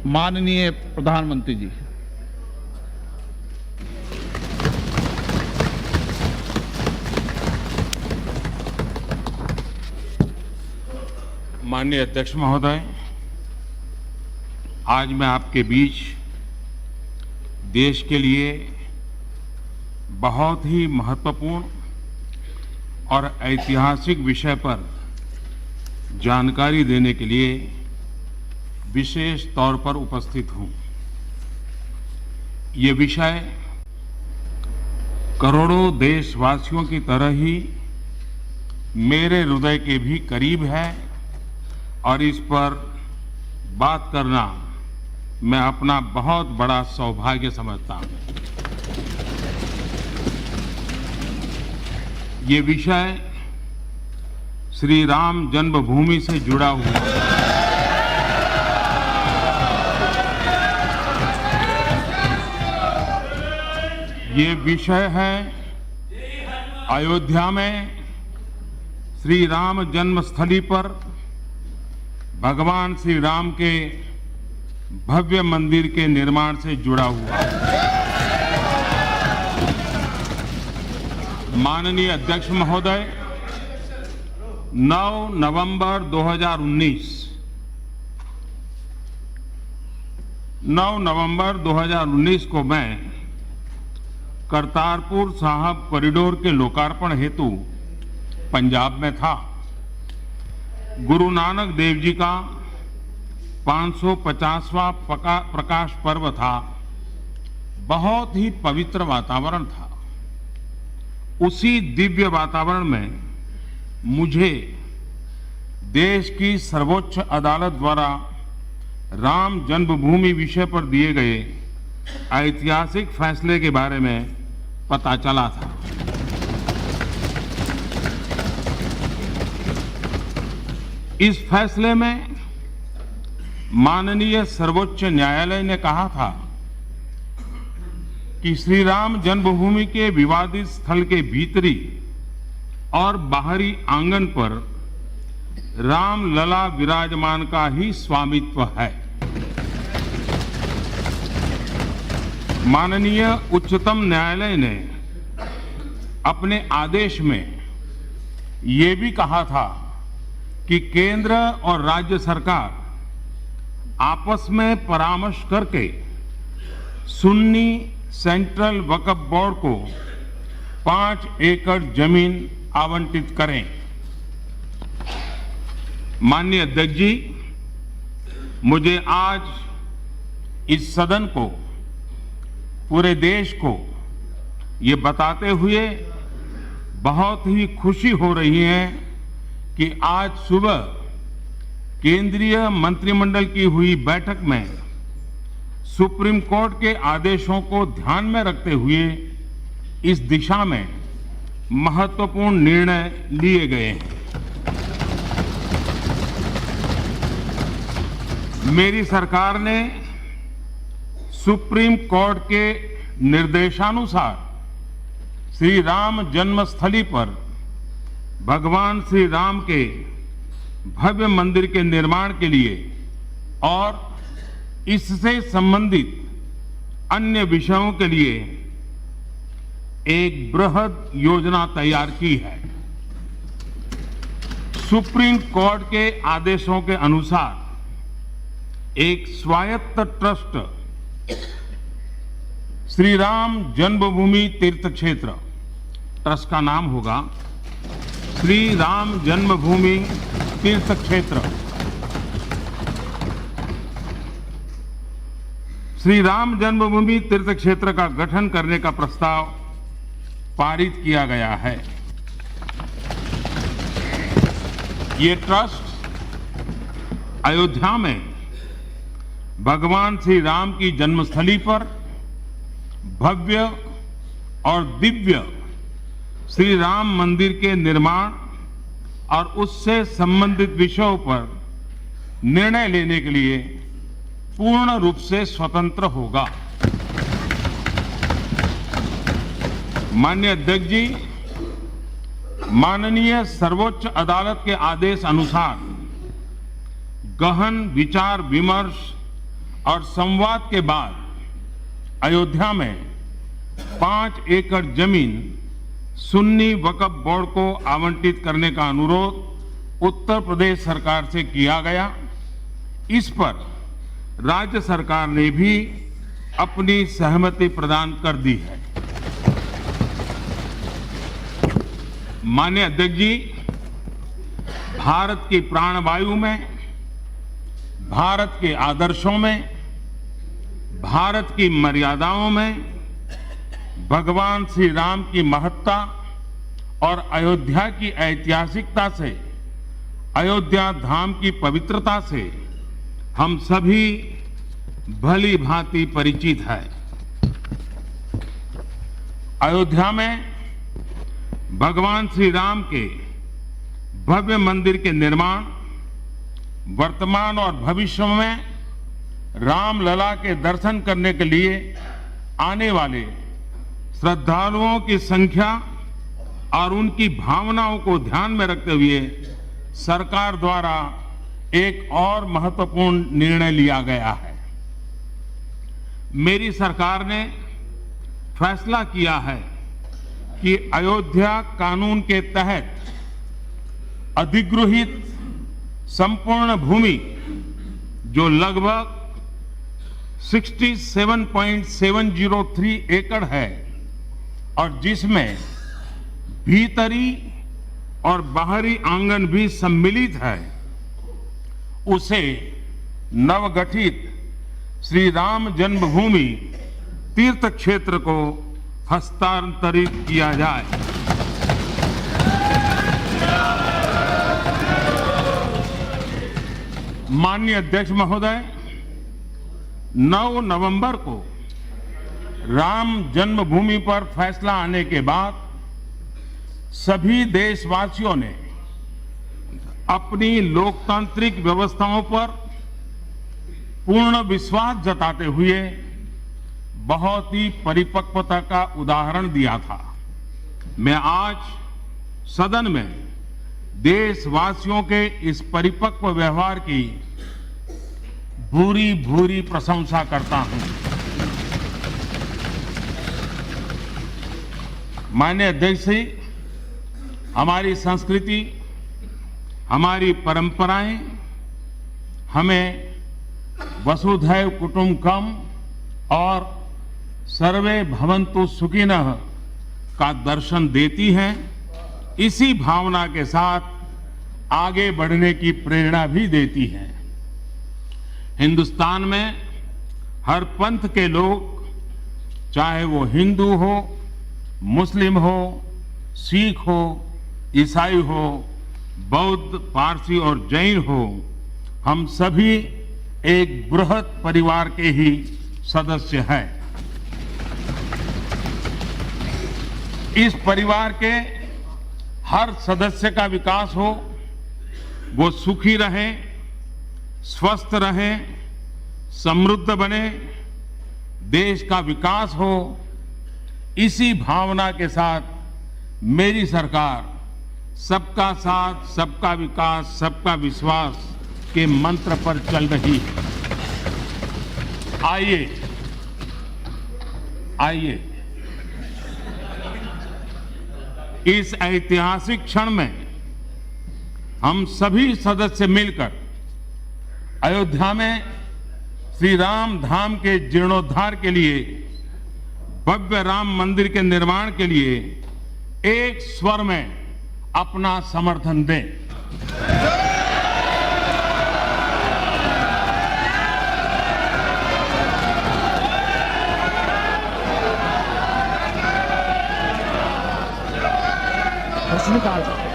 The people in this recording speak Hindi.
माननीय प्रधानमंत्री जी। माननीय अध्यक्ष महोदय, आज मैं आपके बीच देश के लिए बहुत ही महत्वपूर्ण और ऐतिहासिक विषय पर जानकारी देने के लिए विशेष तौर पर उपस्थित हूं। ये विषय करोड़ों देशवासियों की तरह ही मेरे हृदय के भी करीब है और इस पर बात करना मैं अपना बहुत बड़ा सौभाग्य समझता हूं। ये विषय श्री राम जन्मभूमि से जुड़ा हुआ है। ये विषय है अयोध्या में श्री राम जन्मस्थली पर भगवान श्री राम के भव्य मंदिर के निर्माण से जुड़ा हुआ है। माननीय अध्यक्ष महोदय, 9 नवंबर 2019 को मैं करतारपुर साहिब कॉरिडोर के लोकार्पण हेतु पंजाब में था। गुरु नानक देव जी का 550वां प्रकाश पर्व था। बहुत ही पवित्र वातावरण था। उसी दिव्य वातावरण में मुझे देश की सर्वोच्च अदालत द्वारा राम जन्मभूमि विषय पर दिए गए ऐतिहासिक फैसले के बारे में पता चला था। इस फैसले में माननीय सर्वोच्च न्यायालय ने कहा था कि श्री राम जन्मभूमि के विवादित स्थल के भीतरी और बाहरी आंगन पर राम लला विराजमान का ही स्वामित्व है। माननीय उच्चतम न्यायालय ने अपने आदेश में ये भी कहा था कि केंद्र और राज्य सरकार आपस में परामर्श करके सुन्नी सेंट्रल वक्फ बोर्ड को 5 एकड़ जमीन आवंटित करें। माननीय अध्यक्ष जी, मुझे आज इस सदन को, पूरे देश को ये बताते हुए बहुत ही खुशी हो रही है कि आज सुबह केंद्रीय मंत्रिमंडल की हुई बैठक में सुप्रीम कोर्ट के आदेशों को ध्यान में रखते हुए इस दिशा में महत्वपूर्ण निर्णय लिए गए हैं। मेरी सरकार ने सुप्रीम कोर्ट के निर्देशानुसार श्री राम जन्मस्थली पर भगवान श्री राम के भव्य मंदिर के निर्माण के लिए और इससे संबंधित अन्य विषयों के लिए एक बृहद योजना तैयार की है। सुप्रीम कोर्ट के आदेशों के अनुसार एक स्वायत्त ट्रस्ट श्री राम जन्मभूमि तीर्थ क्षेत्र, ट्रस्ट का नाम होगा श्री राम जन्मभूमि तीर्थ क्षेत्र, श्री राम जन्मभूमि तीर्थ क्षेत्र का गठन करने का प्रस्ताव पारित किया गया है। ये ट्रस्ट अयोध्या में भगवान श्री राम की जन्मस्थली पर भव्य और दिव्य श्री राम मंदिर के निर्माण और उससे संबंधित विषयों पर निर्णय लेने के लिए पूर्ण रूप से स्वतंत्र होगा। माननीय अध्यक्ष जी, माननीय सर्वोच्च अदालत के आदेश अनुसार गहन विचार विमर्श और संवाद के बाद अयोध्या में 5 एकड़ जमीन सुन्नी वक्फ बोर्ड को आवंटित करने का अनुरोध उत्तर प्रदेश सरकार से किया गया। इस पर राज्य सरकार ने भी अपनी सहमति प्रदान कर दी है। माननीय अध्यक्ष जी, भारत की प्राणवायु में, भारत के आदर्शों में, भारत की मर्यादाओं में भगवान श्री राम की महत्ता और अयोध्या की ऐतिहासिकता से, अयोध्या धाम की पवित्रता से हम सभी भली भांति परिचित है। अयोध्या में भगवान श्री राम के भव्य मंदिर के निर्माण, वर्तमान और भविष्य में रामलला के दर्शन करने के लिए आने वाले श्रद्धालुओं की संख्या और उनकी भावनाओं को ध्यान में रखते हुए सरकार द्वारा एक और महत्वपूर्ण निर्णय लिया गया है। मेरी सरकार ने फैसला किया है कि अयोध्या कानून के तहत अधिगृहित संपूर्ण भूमि जो लगभग 67.703 एकड़ है और जिसमें भीतरी और बाहरी आंगन भी सम्मिलित है, उसे नवगठित श्री राम जन्मभूमि तीर्थ क्षेत्र को हस्तांतरित किया जाए। माननीय अध्यक्ष महोदय, 9 नवंबर को राम जन्मभूमि पर फैसला आने के बाद सभी देशवासियों ने अपनी लोकतांत्रिक व्यवस्थाओं पर पूर्ण विश्वास जताते हुए बहुत ही परिपक्वता का उदाहरण दिया था। मैं आज सदन में देशवासियों के इस परिपक्व व्यवहार की भूरी भूरी प्रशंसा करता हूं। माननीय अध्यक्ष जी, हमारी संस्कृति, हमारी परंपराएं हमें वसुधैव कुटुंबकम और सर्वे भवन्तु सुखिनः का दर्शन देती हैं। इसी भावना के साथ आगे बढ़ने की प्रेरणा भी देती है। हिंदुस्तान में हर पंथ के लोग, चाहे वो हिंदू हो, मुस्लिम हो, सिख हो, ईसाई हो, बौद्ध, पारसी और जैन हो, हम सभी एक बृहत परिवार के ही सदस्य हैं। इस परिवार के हर सदस्य का विकास हो, वो सुखी रहे, स्वस्थ रहे, समृद्ध बने, देश का विकास हो, इसी भावना के साथ मेरी सरकार सबका साथ, सबका विकास, सबका विश्वास के मंत्र पर चल रही है। आइए इस ऐतिहासिक क्षण में हम सभी सदस्य मिलकर अयोध्या में श्री राम धाम के जीर्णोद्धार के लिए, भव्य राम मंदिर के निर्माण के लिए एक स्वर में अपना समर्थन दें। रजनीकांत